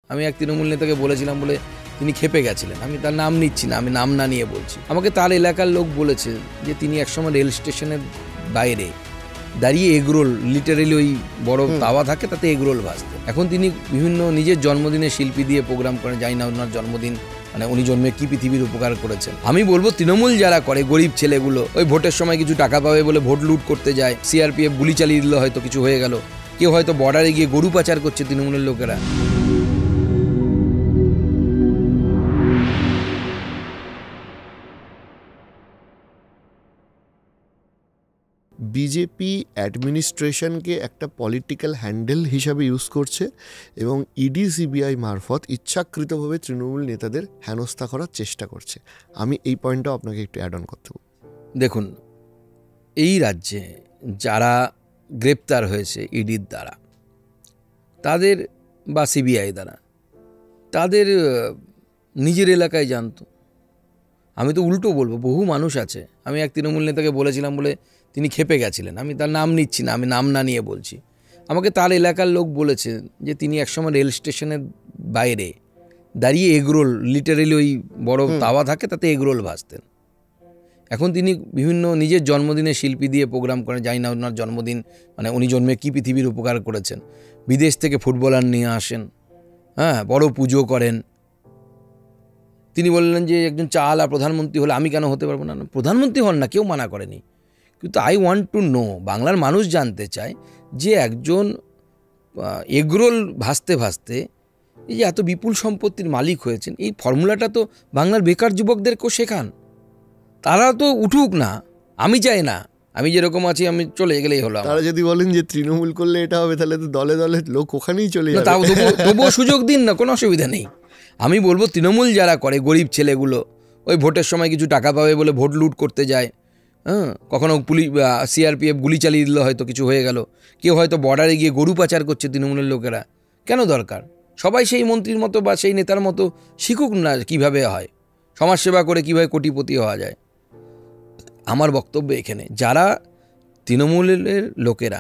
আমি এক তৃণমূল নেতাকে বলেছিলাম বলে তিনি ক্ষেপে গেছিলেন। আমি তার নাম নিচ্ছি না, আমি নাম না নিয়ে বলছি। আমাকে তার এলাকার লোক বলেছে যে তিনি একসময় রেল স্টেশনের বাইরে দাঁড়িয়ে এগরোল, লিটারেলি ওই বড় তাওয়া থাকে তাতে এগরোল ভাজতেন। এখন তিনি বিভিন্ন নিজের জন্মদিনে শিল্পী দিয়ে প্রোগ্রাম করেন। জানি না ওনার জন্মদিন মানে উনি জন্মে কি পৃথিবীর উপকার করেছেন। আমি বলবো তৃণমূল যারা করে, গরিব ছেলেগুলো ওই ভোটের সময় কিছু টাকা পাবে বলে ভোট লুট করতে যায়, সিআরপিএফ গুলি চালিয়ে দিল, হয়তো কিছু হয়ে গেল, কেউ হয়তো বর্ডারে গিয়ে গরু পাচার করছে তৃণমূলের লোকেরা। বিজেপি অ্যাডমিনিস্ট্রেশনকে একটা পলিটিক্যাল হ্যান্ডেল হিসাবে ইউজ করছে এবং ইডি সিবিআই মারফত ইচ্ছাকৃতভাবে তৃণমূল নেতাদের হেনস্থা করার চেষ্টা করছে। আমি এই পয়েন্টটাও আপনাকে একটু অ্যাড অন করতে বলব। দেখুন, এই রাজ্যে যারা গ্রেপ্তার হয়েছে ইডির দ্বারা, তাদের বা সিবিআই দ্বারা, তাদের নিজের এলাকায় জানতো। আমি তো উল্টো বলবো, বহু মানুষ আছে। আমি এক তৃণমূল নেতাকে বলেছিলাম বলে তিনি ক্ষেপে গেছিলেন। আমি তার নাম নিচ্ছি না, আমি নাম না নিয়ে বলছি। আমাকে তার এলাকার লোক বলেছে যে তিনি একসময় রেল স্টেশনের বাইরে দাঁড়িয়ে এগরোল, লিটারেলি ওই বড় তাওয়া থাকে তাতে এগরোল ভাজতেন। এখন তিনি বিভিন্ন নিজের জন্মদিনে শিল্পী দিয়ে প্রোগ্রাম করেন। জানি না ওনার জন্মদিন মানে উনি জন্মে কি পৃথিবীর উপকার করেছেন। বিদেশ থেকে ফুটবলার নিয়ে আসেন, হ্যাঁ, বড় পুজো করেন। তিনি বললেন যে একজন চাল আর প্রধানমন্ত্রী হলে আমি কেন হতে পারবো না? প্রধানমন্ত্রী হন না, কেউ মানা করেনি, কিন্তু আই ওয়ান্ট টু নো, বাংলার মানুষ জানতে চায় যে একজন এগরোল ভাজতে ভাজতে এই যে এত বিপুল সম্পত্তির মালিক হয়েছেন, এই ফর্মুলাটা তো বাংলার বেকার যুবকদেরকেও শেখান। তারা তো উঠুক না, আমি চাই না। আমি যেরকম আছি আমি চলে গেলেই হলো। তারা যদি বলেন যে তৃণমূল করলে এটা হবে, তাহলে তো দলে দলে লোক ওখানেই চলে যাবে। তাও তবুও সুযোগ দিন না, কোনো অসুবিধা নেই। আমি বলবো তৃণমূল যারা করে, গরিব ছেলেগুলো ওই ভোটের সময় কিছু টাকা পাবে বলে ভোট লুট করতে যায়, হ্যাঁ, কখনো পুলিশ সিআরপিএফ গুলি চালিয়ে দিল, হয়তো কিছু হয়ে গেল, কেউ হয়তো বর্ডারে গিয়ে গরু পাচার করছে তৃণমূলের লোকেরা। কেন দরকার? সবাই সেই মন্ত্রীর মতো বা সেই নেতার মতো শিখুক না কিভাবে হয়, সমাজসেবা করে কিভাবে কোটিপতি হওয়া যায়। আমার বক্তব্য এখানে, যারা তৃণমূলের লোকেরা,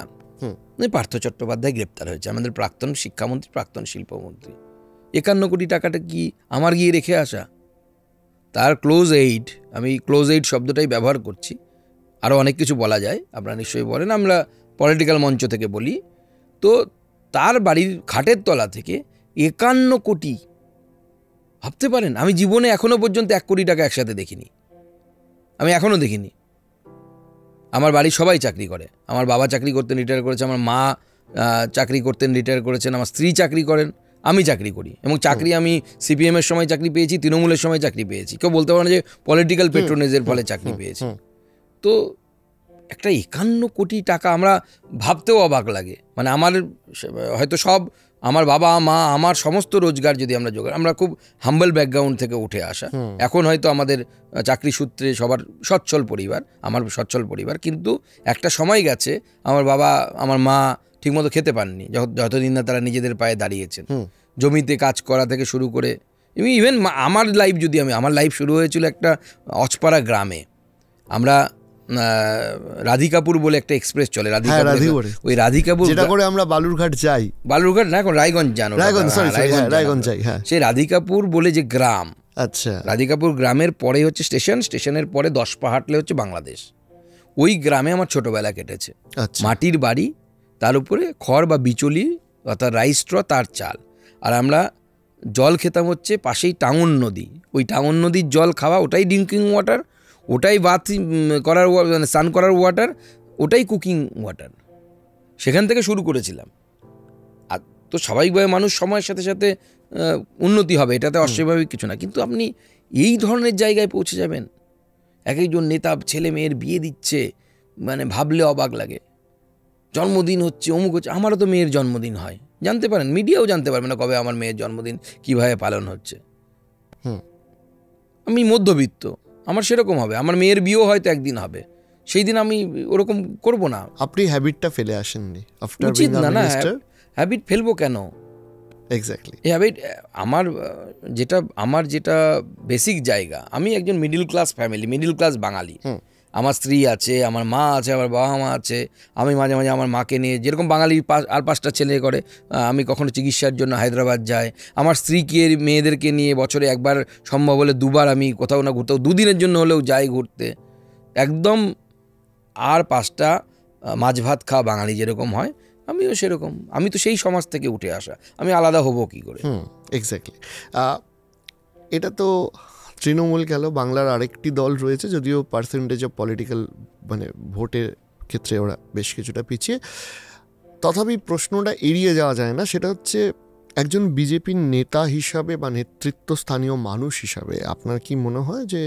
পার্থ চট্টোপাধ্যায় গ্রেপ্তার হয়েছে, আমাদের প্রাক্তন শিক্ষামন্ত্রী, প্রাক্তন শিল্পমন্ত্রী, 51 কোটি টাকাটা কি আমার গিয়ে রেখে আসা? তার ক্লোজ এইড, আমি ক্লোজ এইড শব্দটাই ব্যবহার করছি, আরও অনেক কিছু বলা যায়, আপনারা নিশ্চয়ই বলেন, আমরা পলিটিক্যাল মঞ্চ থেকে বলি। তো তার বাড়ির খাটের তলা থেকে 51 কোটি, ভাবতে পারেন? আমি জীবনে এখনো পর্যন্ত 1 কোটি টাকা একসাথে দেখিনি, আমি এখনও দেখিনি। আমার বাড়ির সবাই চাকরি করে, আমার বাবা চাকরি করতেন, রিটায়ার করেছে, আমার মা চাকরি করতেন, রিটায়ার করেছেন, আমার স্ত্রী চাকরি করেন, আমি চাকরি করি, এবং চাকরি আমি সিপিএমের সময় চাকরি পেয়েছি, তৃণমূলের সময় চাকরি পেয়েছি। কেউ বলতে পারে না যে পলিটিক্যাল পেট্রোনেজের ফলে চাকরি পেয়েছি। তো একটা 51 কোটি টাকা আমরা ভাবতেও অবাক লাগে। মানে আমার হয়তো সব, আমার বাবা মা, আমার সমস্ত রোজগার যদি আমরা জোগাড়, আমরা খুব হাম্বল ব্যাকগ্রাউন্ড থেকে উঠে আসা, এখন হয়তো আমাদের চাকরি সূত্রে সবার সচ্ছল পরিবার, আমার সচ্ছল পরিবার, কিন্তু একটা সময় গেছে আমার বাবা আমার মা ঠিকমতো খেতে পাননি যতদিন না তারা নিজেদের পায়ে দাঁড়িয়েছেন। জমিতে কাজ করা থেকে শুরু করে, ইভেন আমার লাইফ যদি আমার লাইফ শুরু হয়েছিল একটা অচপাড়া গ্রামে। আমরা রাধিকাপুর বলে একটা এক্সপ্রেস চলে, ওই রাধিকাপুর, যেটা করে আমরা বালুরঘাট যাই, বালুরঘাট না, এখন রায়গঞ্জ জানো, রায়গঞ্জ যাই, হ্যাঁ, সেই রাধিকাপুর বলে যে গ্রাম, আচ্ছা, রাধিকাপুর গ্রামের পরে হচ্ছে স্টেশন, স্টেশনের পরে 10 পা হাঁটলে হচ্ছে বাংলাদেশ। ওই গ্রামে আমার ছোটবেলা কেটেছে। মাটির বাড়ি, তার উপরে খড় বা বিচলি অর্থাৎ রাইস স্ট্র, তার চাল, আর আমরা জল খেতাম হচ্ছে পাশেই টাউন নদী, ওই টাউন নদীর জল খাওয়া, ওটাই ড্রিঙ্কিং ওয়াটার, ওটাই বাথ করার, মানে স্নান করার ওয়াটার, ওটাই কুকিং ওয়াটার। সেখান থেকে শুরু করেছিলাম। আর তো স্বাভাবিকভাবে মানুষ সময়ের সাথে সাথে উন্নতি হবে, এটাতে অস্বাভাবিক কিছু না, কিন্তু আপনি এই ধরনের জায়গায় পৌঁছে যাবেন, এক একজন নেতা ছেলে মেয়ের বিয়ে দিচ্ছে, মানে ভাবলে অবাক লাগে। জন্মদিন হচ্ছে, অমুক হচ্ছে, আমারও তো মেয়ের জন্মদিন হয়, জানতে পারেন, মিডিয়াও জানতে পারবে না কবে আমার মেয়ের জন্মদিন কীভাবে পালন হচ্ছে। আমি মধ্যবিত্ত, আমার সেরকম হবে, আমার মেয়ের বিয়েও হয়তো একদিন হবে, সেই দিন আমি ওরকম করব না। আপনি হ্যাবিটটা ফেলে আসেননি, উচিত না, না হ্যাবিট ফেলবো কেন? এক্স্যাক্টলি, এই হ্যাবিট আমার যেটা বেসিক জায়গা, আমি একজন middle class family, middle class Bangali, আমার স্ত্রী আছে, আমার মা আছে, আমার বাবা মা আছে। আমি মাঝে মাঝে আমার মাকে নিয়ে, যেরকম বাঙালি আর 5টা ছেলে করে, আমি কখনো চিকিৎসার জন্য হায়দ্রাবাদ যাই। আমার স্ত্রীকে, মেয়েদেরকে নিয়ে বছরে একবার, সম্ভব হলে 2বার আমি কোথাও না কোথাও 2 দিনের জন্য হলেও যাই ঘুরতে। একদম আর 5টা মাছ ভাত খাওয়া বাঙালি যেরকম হয়, আমিও সেরকম। আমি তো সেই সমাজ থেকে উঠে আসা, আমি আলাদা হব কি করে? এক্স্যাক্টলি। এটা তো তৃণমূল গেল, বাংলার আরেকটি দল রয়েছে, যদিও পার্সেন্টেজ অফ পলিটিক্যাল মানে ভোটের ক্ষেত্রে ওরা বেশ কিছুটা পিছিয়ে, তথাপি প্রশ্নটা এড়িয়ে যাওয়া যায় না। সেটা হচ্ছে, একজন বিজেপির নেতা হিসাবে বা নেতৃত্বস্থানীয় মানুষ হিসাবে আপনার কি মনে হয় যে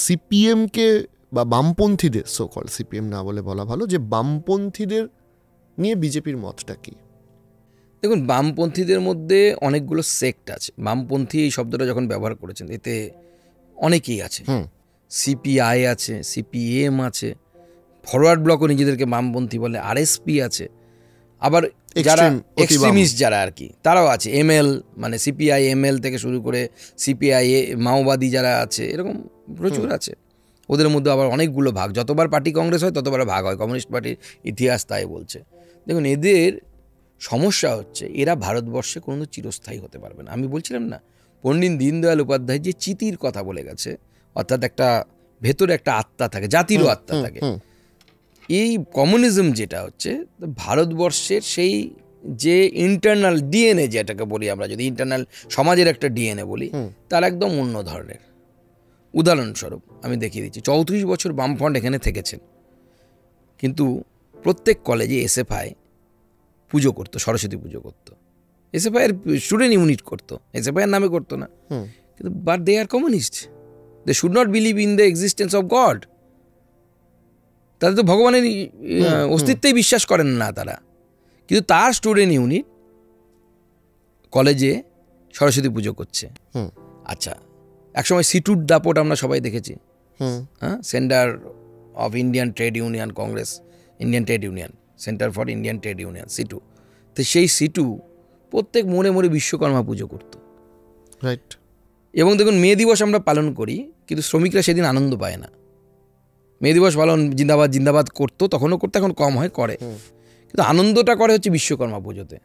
সিপিএমকে বা বামপন্থীদের, সোকল সিপিএম না বলে বলা ভালো, যে বামপন্থীদের নিয়ে বিজেপির মতটা কি? দেখুন, বামপন্থীদের মধ্যে অনেকগুলো সেক্ট আছে। বামপন্থী এই শব্দটা যখন ব্যবহার করেছেন, এতে অনেকেই আছে। সিপিআই আছে, সিপিএম আছে, ফরওয়ার্ড ব্লকও নিজেদেরকে বামপন্থী বলে, আরএসপি আছে, আবার যারা এক্সট্রিমিস্ট যারা আর কি, তারাও আছে। এমএল মানে সিপিআই এমএল থেকে শুরু করে সিপিআই মাওবাদী যারা আছে, এরকম প্রচুর আছে। ওদের মধ্যে আবার অনেকগুলো ভাগ। যতবার পার্টি কংগ্রেস হয় ততবার ভাগ হয়, কমিউনিস্ট পার্টির ইতিহাস তাই বলছে। দেখুন, এদের সমস্যা হচ্ছে এরা ভারতবর্ষে কোনো চিরস্থায়ী হতে পারবে না। আমি বলছিলাম না, পণ্ডিত দীনদয়াল উপাধ্যায় যে চিতির কথা বলে গেছে, অর্থাৎ একটা ভেতরে একটা আত্মা থাকে, জাতিরও আত্মা থাকে। এই কমিউনিজম যেটা হচ্ছে ভারতবর্ষের সেই যে ইন্টারনাল ডিএনএ, যেটাকে বলি আমরা, যদি ইন্টারনাল সমাজের একটা ডিএনএ বলি, তার একদম অন্য ধরনের। উদাহরণস্বরূপ আমি দেখিয়ে দিচ্ছি, 34 বছর বামফ্রন্ট এখানে থেকেছেন, কিন্তু প্রত্যেক কলেজে এসএফআই পুজো করতো, সরস্বতী পুজো করতো। এসএফআই এর স্টুডেন্ট ইউনিট করতো, এসএফআই এর নামে করতো না। কিন্তু but they are communist, they should not believe in the existence of God. তাদের তো ভগবানের অস্তিত্বেই বিশ্বাস করেন না তারা, কিন্তু তার স্টুডেন্ট ইউনিট কলেজে সরস্বতী পুজো করছে। আচ্ছা, একসময় সিটুর দাপট আমরা সবাই দেখেছি, হ্যাঁ, centre of Indian trade union congress, Indian trade union, centre for Indian trade union, CITU. তো সেই সিটু প্রত্যেক মোড়ে মোড়ে বিশ্বকর্মা পুজো করতো, রাইট। এবং দেখুন, মে দিবস আমরা পালন করি, কিন্তু শ্রমিকরা সেদিন আনন্দ পায় না। মে দিবস পালন জিন্দাবাদ জিন্দাবাদ করতো, তখনও করতো, এখন কম হয়, করে, কিন্তু আনন্দটা করে হচ্ছে বিশ্বকর্মা পুজোতে।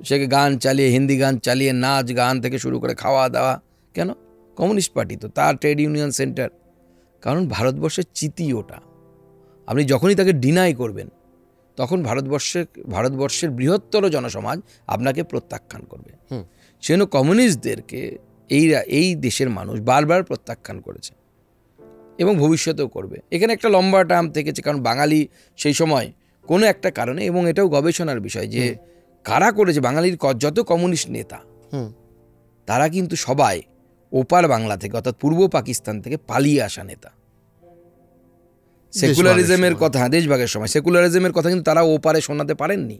সে গান চালিয়ে, হিন্দি গান চালিয়ে, নাচ গান থেকে শুরু করে খাওয়া দাওয়া। কেন? কমিউনিস্ট পার্টি তো, তার ট্রেড ইউনিয়ন সেন্টার। কারণ ভারতবর্ষের চিতি ওটা। আপনি যখনই তাকে ডিনাই করবেন, তখন ভারতবর্ষের বৃহত্তর জনসমাজ আপনাকে প্রত্যাখ্যান করবে। সেজন্য কমিউনিস্টদেরকে এই দেশের মানুষ বারবার প্রত্যাখ্যান করেছে এবং ভবিষ্যতেও করবে। এখানে একটা লম্বা টার্ম থেকেছে, কারণ বাঙালি সেই সময় কোনো একটা কারণে, এবং এটাও গবেষণার বিষয় যে কারা করেছে, বাঙালির যত কমিউনিস্ট নেতা তারা কিন্তু সবাই ওপার বাংলা থেকে, অর্থাৎ পূর্ব পাকিস্তান থেকে পালিয়ে আসা নেতা। সেকুলারিজমের কথা, দেশভাগের সময় সেকুলারিজমের কথা কিন্তু তারা ওপারে শোনাতে পারেননি,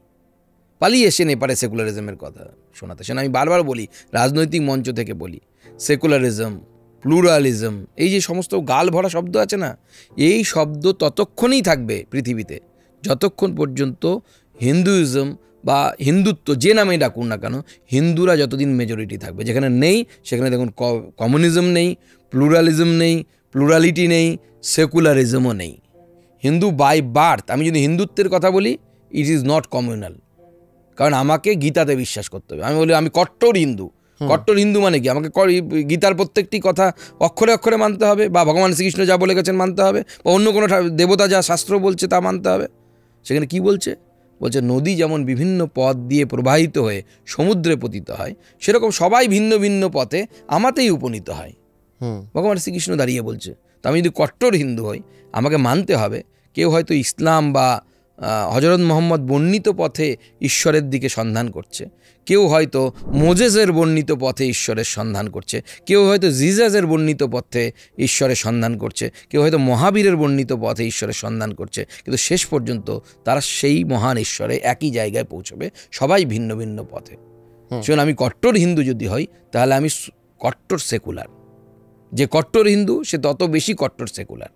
পালিয়ে এসে নেপারে সেকুলারিজমের কথা শোনাতে। সেটা আমি বারবার বলি, রাজনৈতিক মঞ্চ থেকে বলি, সেকুলারিজম, প্লুরালিজম, এই যে সমস্ত গাল ভরা শব্দ আছে না, এই শব্দ ততক্ষণই থাকবে পৃথিবীতে যতক্ষণ পর্যন্ত হিন্দুইজম বা হিন্দুত্ব যে নামেই ডাকুন না কেন, হিন্দুরা যতদিন মেজরিটি থাকবে। যেখানে নেই সেখানে দেখুন কমিউনিজম নেই, প্লুরালিজম নেই, প্লুরালিটি নেই, সেকুলারিজমও নেই। হিন্দু বাই বার্থ, আমি যদি হিন্দুত্বের কথা বলি, ইট ইজ নট কমিউনাল, কারণ আমাকে গীতাতে বিশ্বাস করতে হবে। আমি বলি আমি কট্টর হিন্দু। কট্টর হিন্দু মানে কি? আমাকে গীতার প্রত্যেকটি কথা অক্ষরে অক্ষরে মানতে হবে, বা ভগবান শ্রীকৃষ্ণ যা বলে গেছেন মানতে হবে, বা অন্য কোনো দেবতা যা শাস্ত্র বলছে তা মানতে হবে। সেখানে কি বলছে? বলছে নদী যেমন বিভিন্ন পথ দিয়ে প্রবাহিত হয়ে সমুদ্রে পতিত হয়, সেরকম সবাই ভিন্ন ভিন্ন পথে আমাতেই উপনীত হয়। ভগবান শ্রীকৃষ্ণ দাঁড়িয়ে বলছে। তো আমি যদি কট্টর হিন্দু হই, আমাকে মানতে হবে কেউ হয়তো ইসলাম বা হজরত মোহাম্মদ বর্ণিত পথে ঈশ্বরের দিকে সন্ধান করছে, কেউ হয়তো মোজেসের বর্ণিত পথে ঈশ্বরের সন্ধান করছে, কেউ হয়তো জিজাসের বর্ণিত পথে ঈশ্বরের সন্ধান করছে, কেউ হয়তো মহাবীরের বর্ণিত পথে ঈশ্বরের সন্ধান করছে, কিন্তু শেষ পর্যন্ত তারা সেই মহান ঈশ্বরে একই জায়গায় পৌঁছবে, সবাই ভিন্ন ভিন্ন পথে। সেজন্য আমি কট্টর হিন্দু যদি হই, তাহলে আমি কট্টর সেকুলার। যে কট্টর হিন্দু সে তত বেশি কট্টর সেকুলার।